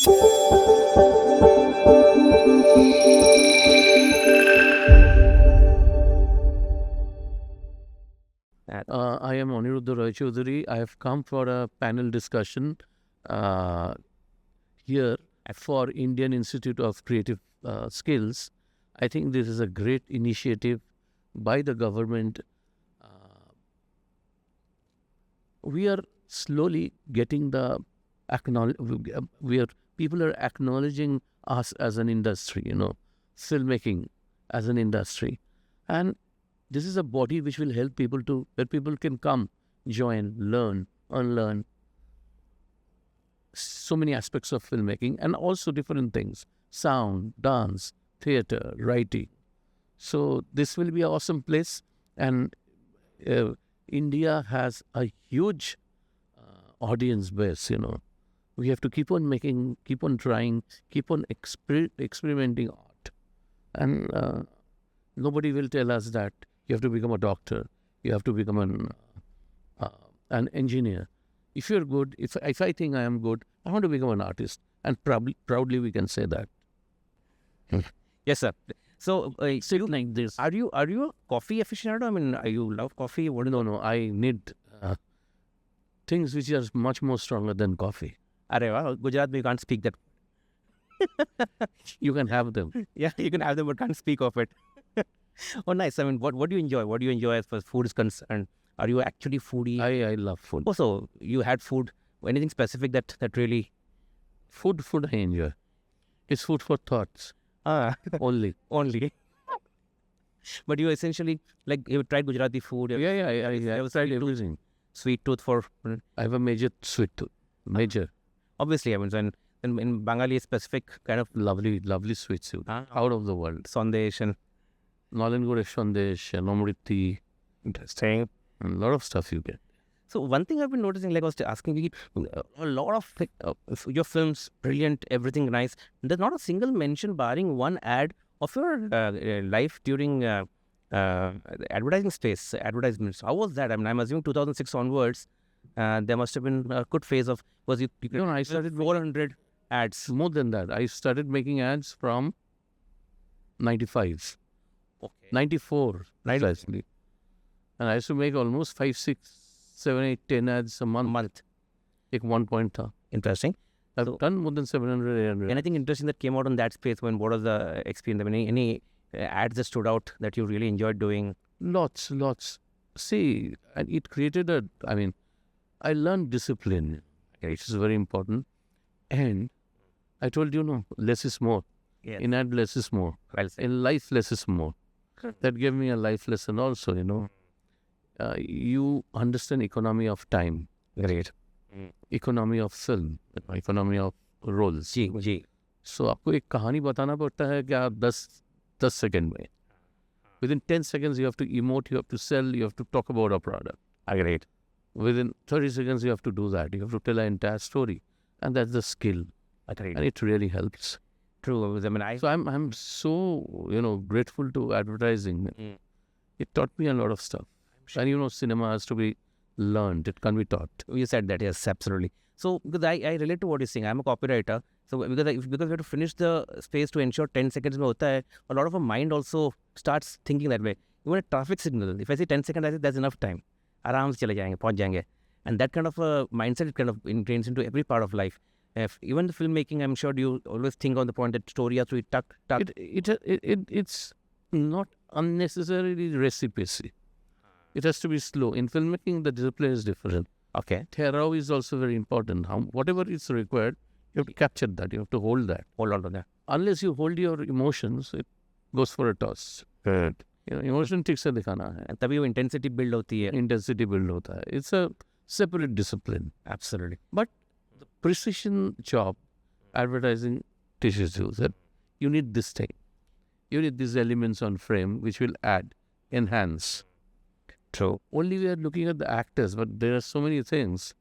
I am Aniruddha Roy Chaudhary. I have come for a panel discussion here for Indian Institute of Creative Skills. I think this is a great initiative by the government. We are slowly getting the people are acknowledging us as an industry, filmmaking as an industry. And this is a body which will help people where people can come, join, learn, unlearn so many aspects of filmmaking and also different things, sound, dance, theater, writing. So this will be an awesome place. And India has a huge audience base, We have to keep on making, keep on trying, keep on experimenting art. And nobody will tell us that you have to become a doctor, you have to become an engineer. If you're good, if I think I am good, I want to become an artist. And proudly we can say that. Yes, sir. So, Still like this. are you a coffee aficionado? I mean, you love coffee? What is No, I need things which are much more stronger than coffee. Arey wow, Gujarat, we can't speak that. You can have them. Yeah, you can have them, but can't speak of it. Oh, nice. I mean, what do you enjoy? What do you enjoy as far as food is concerned? Are you actually foodie? I love food. Also, you had food. Anything specific that really? Food I enjoy. It's food for thoughts. Only. Only. But you essentially, like, you tried Gujarati food. Yeah, I have tried everything. Sweet tooth for... I have a major sweet tooth. Major. Obviously, I mean, so in Bengali, specific kind of... Lovely sweet tooth. Out of the world. Sandesh and... Nalangore Sandesh, Namriti. Interesting. And a lot of stuff you get. So one thing I've been noticing, like I was asking you, a lot of your films, brilliant, everything nice. There's not a single mention, barring one ad, of your life during advertising space, advertisements. How was that? I mean, I'm assuming 2006 onwards, there must have been a good phase of... I started 400 ads. More than that. I started making ads from 95. Okay. 94, precisely. And I used to make almost 5, 6, 7, 8, 10 ads a month. Like 1 point. Interesting. I've done more than 700, 800. Anything interesting that came out on that space? What was the experience? I mean, any ads that stood out that you really enjoyed doing? Lots. See, and it created I learned discipline, which is very important. And I told you, less is more. Yes. In ad, less is more. Well said. In life, less is more. That gave me a life lesson also, you understand economy of time. Great. Economy of film, economy of roles. Ji. So आपको एक कहानी बताना पड़ता है कि आप 10 second में. Within 10 seconds you have to emote, you have to sell, you have to talk about a product. Great. Within 30 seconds you have to do that. You have to tell an entire story. And that's the skill. Agreed. And it really helps. True. I mean, So I'm so, grateful to advertising. It taught me a lot of stuff. And cinema has to be learned. It can be taught. You said that, yes, absolutely. So, because I relate to what you're saying. I'm a copywriter. So, because we have to finish the space to ensure 10 seconds mein hota hai, a lot of our mind also starts thinking that way. Even a traffic signal, if I say 10 seconds, I say that's enough time. Aram se chale jayenge, pahunch jayenge. And that kind of a mindset, it kind of ingrains into every part of life. Even the filmmaking, I'm sure you always think on the point that story has to be tuck. It's not unnecessarily recipe. It has to be slow. In filmmaking, the discipline is different. Okay. Theraw is also very important. Whatever is required, you have to capture that. You have to hold that. Hold on to that. Unless you hold your emotions, it goes for a toss. Good. Emotion ठीक से दिखाना है. And तभी वो intensity build होती है. Intensity build होता है. It's a separate discipline. Absolutely. But the precision job, advertising teaches you that you need this thing. You need these elements on frame which will add, enhance. True. Only we are looking at the actors, but there are so many things.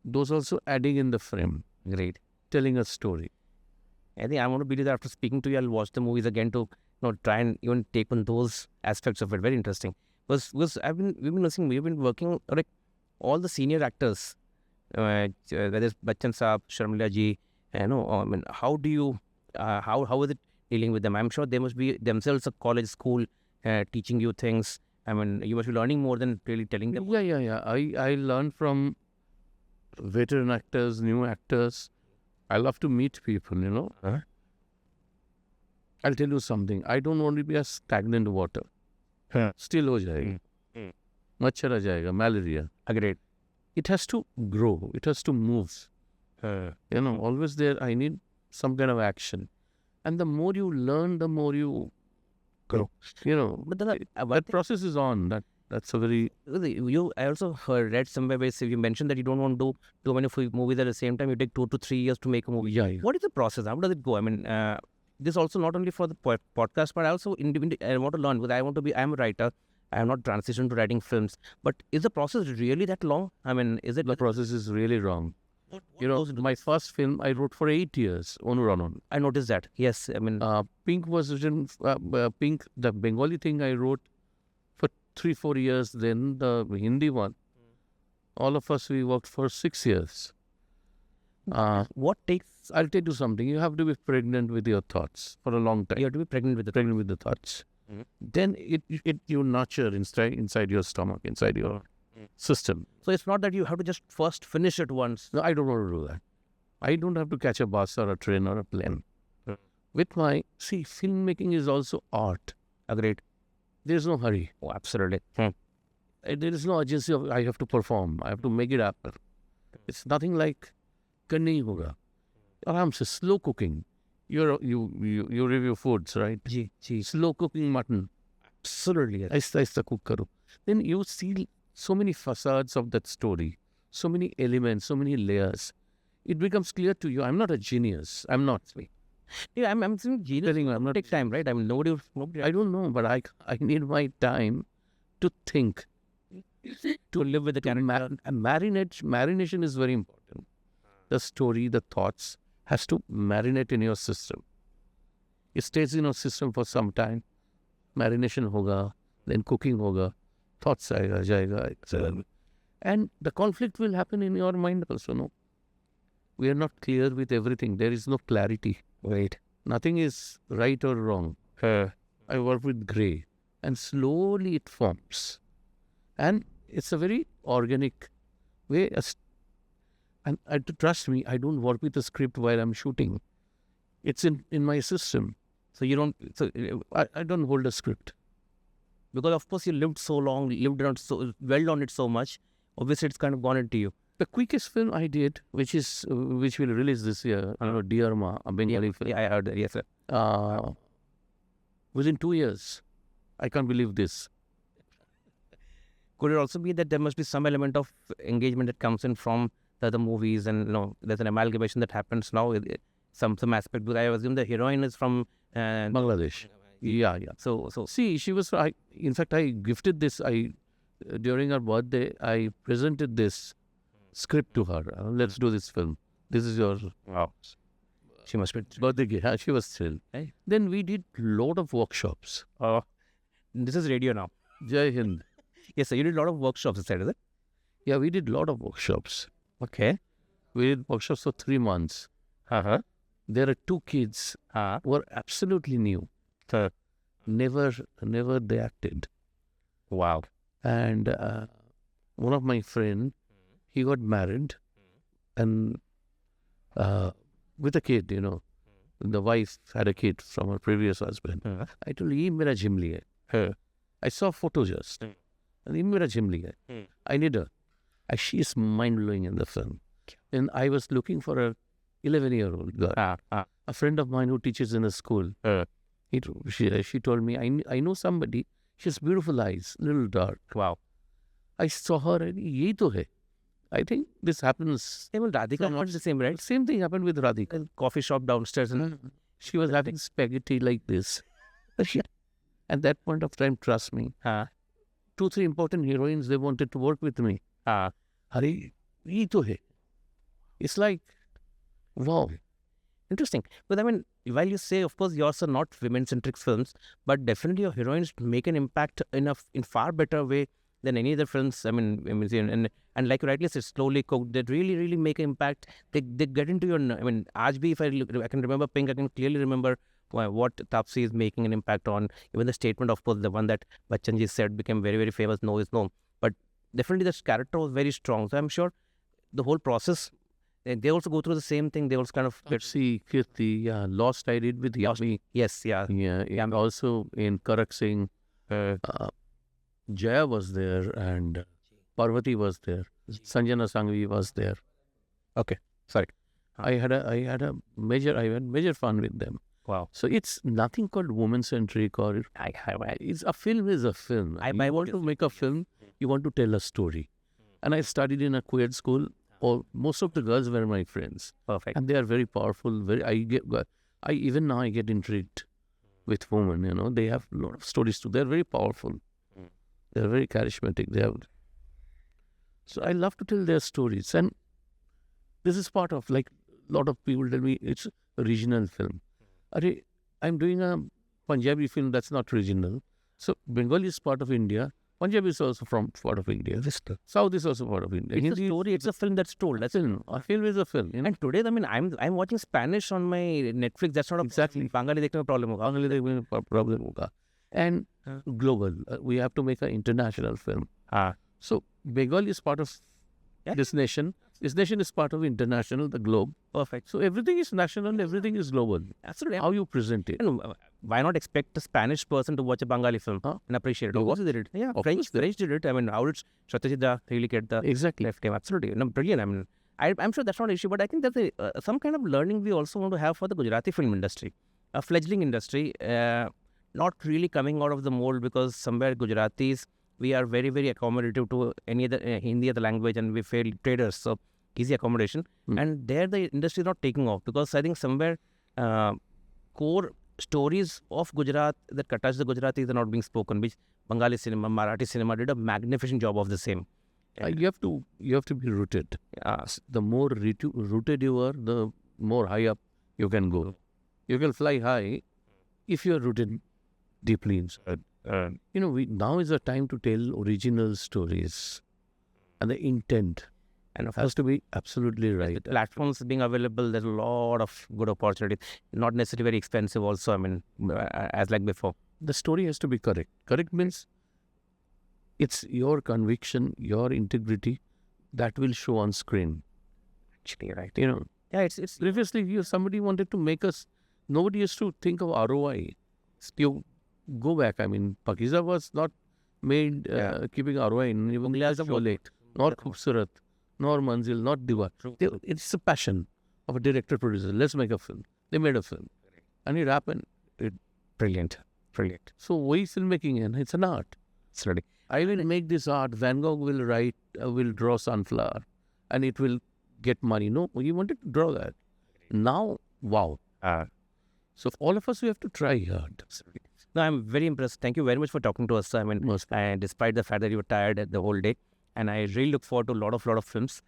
Those also adding in the frame. Great. Telling a story. I think I want to believe that after speaking to you, I'll watch the movies again to try and even take on those aspects of it. Very interesting. Because we've been working like all the senior actors, whether it's Bachchan Saab, Sharmila ji, I know. I mean, how do you, how is it dealing with them? I'm sure they must be themselves a college, school, teaching you things. I mean, you must be learning more than really telling them. Yeah. I learn from veteran actors, new actors. I love to meet people, you know. Huh? I'll tell you something. I don't want to be a stagnant water. Huh. Still हो जाएगा. मच्छर आ जाएगा, malaria. Agreed. It has to grow. It has to move. You know, always there. I need some kind of action. And the more you learn, the more you grow. You know, But that process is on. That's a very I also read somewhere where you mentioned that you don't want to do too many movies at the same time. You take 2 to 3 years to make a movie. yeah. What is the process? How does it go? I mean, this also not only for the podcast, but I also I want to learn because I'm a writer. I have not transitioned to writing films. But is the process really that long? I mean, is it? The process is really wrong. You know, my first film I wrote for 8 years. Onuranon. I noticed that. Yes, I mean, Pink was written. Pink, the Bengali thing I wrote for 3-4 years. Then the Hindi one. All of us we worked for 6 years. what takes? I'll tell you something. You have to be pregnant with your thoughts for a long time. You have to be pregnant with the Pregnant with the thoughts. Then it you nurture inside your stomach, inside your system. So it's not that you have to just first finish it once. No, I don't want to do that. I don't have to catch a bus or a train or a plane. With filmmaking is also art. Agreed. There is no hurry. Oh, absolutely. There is no urgency of I have to perform. I have to make it happen. It's nothing like करना ही होगा. आराम से slow cooking. You review foods, right? Ji. Slow cooking mutton. Absolutely. Yes. ऐसा cook करो. Then you see so many facades of that story, so many elements, so many layers. It becomes clear to you. I'm not a genius. I'm not. Yeah, I'm saying genius. Telling you, I'm not. Take time, right? I mean, nobody. I don't know, but I need my time to think, to live with the character. Marination is very important. The story, the thoughts has to marinate in your system. It stays in your system for some time. Marination hoga, then cooking hoga, thoughts jayega, etc. And the conflict will happen in your mind also, no? We are not clear with everything. There is no clarity. Right. Nothing is right or wrong. I work with grey. And slowly it forms. And it's a very organic way. And trust me, I don't work with a script while I'm shooting. It's in my system. So you don't. So I don't hold a script. Because of course you lived so long, lived on so well on it so much. Obviously, it's kind of gone into you. The quickest film I did, which will release this year, Dear Ma, a Bengali film. Yeah, I heard that. Yes, sir. Within 2 years. I can't believe this. Could it also be that there must be some element of engagement that comes in from the other movies, and there's an amalgamation that happens now? Some aspect. Because I assume the heroine is from Bangladesh. Yeah. So see, she was. In fact, I gifted this. During her birthday, I presented this script to her. Let's do this film. This is your she must be birthday gift. She was thrilled. Hey. Then we did lot of workshops. This is radio now. Jai Hind. Yes, sir. You did a lot of workshops, is it? Yeah, we did lot of workshops. Okay. We did workshops for 3 months. There are 2 kids who are absolutely new. Never they acted. Wow. And one of my friend, he got married and with a kid, the wife had a kid from her previous husband. I told him, "Ye mera jimli hai." I saw photo just. And "Ye mera jimli hai." I need her. She is mind-blowing in the film. And I was looking for a 11-year-old girl. A friend of mine who teaches in a school. She told me, I know somebody. She has beautiful eyes, little dark. Wow. I saw her and ye to hai. I think this happens. Well, Radhika not the same, right? Same thing happened with Radhika. Coffee shop downstairs. And she was having spaghetti like this. At that point of time, trust me, 2-3 important heroines, they wanted to work with me. Hari, ye to hai. It's like, wow. Interesting. But I mean, while you say, of course, yours are not women-centric films, but definitely your heroines make an impact in far better way than any other films. I mean, and like you rightly said, slowly cooked. They really make an impact. They get into your. I mean, आज भी if I look, I can remember Pink. I can clearly remember what Taapsee is making an impact on. Even the statement, of course, the one that Bachchan ji said became very famous. No is no, but definitely this character was very strong. So I'm sure the whole process. They also go through the same thing. They also kind of See, Kirti, yeah, Lost I did with Yami. yes, yeah, Yeah, and also in Karak Singh, Jaya was there and Parvati was there. Sanjana Sangvi was there. Okay, sorry. I had major fun with them. Wow. So it's nothing called woman centric or it's a film is a film. I want to make a film. You want to tell a story. And I studied in a queer school. Most of the girls were my friends. Perfect. And they are very powerful. Even now I get intrigued with women. You know, they have a lot of stories too. They're very powerful. They're very charismatic. So I love to tell their stories, and this is part of, like, a lot of people tell me it's a regional film. I'm doing a Punjabi film that's not regional. So Bengali is part of India. Punjab is also part of India. South is also part of India. It's a story. It's a film that's told. That's film. A film is a film. You know? And today, I mean, I'm watching Spanish on my Netflix. That's not exactly. Bengali देखने में problem होगा. Bengali देखने में problem होगा. And global. We have to make an international film. So Bengal is part of this nation. This nation is part of international, the globe. Perfect. So everything is national, everything is global. Absolutely. How you present it. And why not expect a Spanish person to watch a Bengali film and appreciate it? Of course they did it. Yeah, French did it. I mean, how did Satyajit really get the left game? Absolutely. No, brilliant. I mean, I'm sure that's not an issue, but I think there's some kind of learning we also want to have for the Gujarati film industry. A fledgling industry, not really coming out of the mold, because somewhere Gujaratis, we are very accommodative to any other Hindi other language, and we fail traders, so easy accommodation. And there the industry is not taking off, because I think somewhere core stories of Gujarat that touch the Gujaratis are not being spoken, which Bengali cinema, Marathi cinema did a magnificent job of the same. You have to be rooted. The more rooted you are, the more high up you can go. You can fly high if you are rooted deeply inside. You know, now is the time to tell original stories, and the intent has to be absolutely right. The platforms being available, there's a lot of good opportunities. Not necessarily very expensive also, I mean, as like before. The story has to be correct. Correct means it's your conviction, your integrity that will show on screen. Actually, right. You know, yeah, it's previously somebody wanted to make us, nobody used to think of ROI. You go back, I mean, Pakiza was not made keeping ROI in nor Khubsurat, nor Manzil, not Diva. It's a passion of a director-producer. Let's make a film. They made a film. And it happened. Brilliant. So why filmmaking? And it's an art. It's ready. I will make this art. Van Gogh will draw sunflower, and it will get money. No, he wanted to draw that. Now, wow. So all of us, we have to try hard. No, I'm very impressed. Thank you very much for talking to us. I mean, despite the fact that you were tired the whole day, and I really look forward to a lot of films.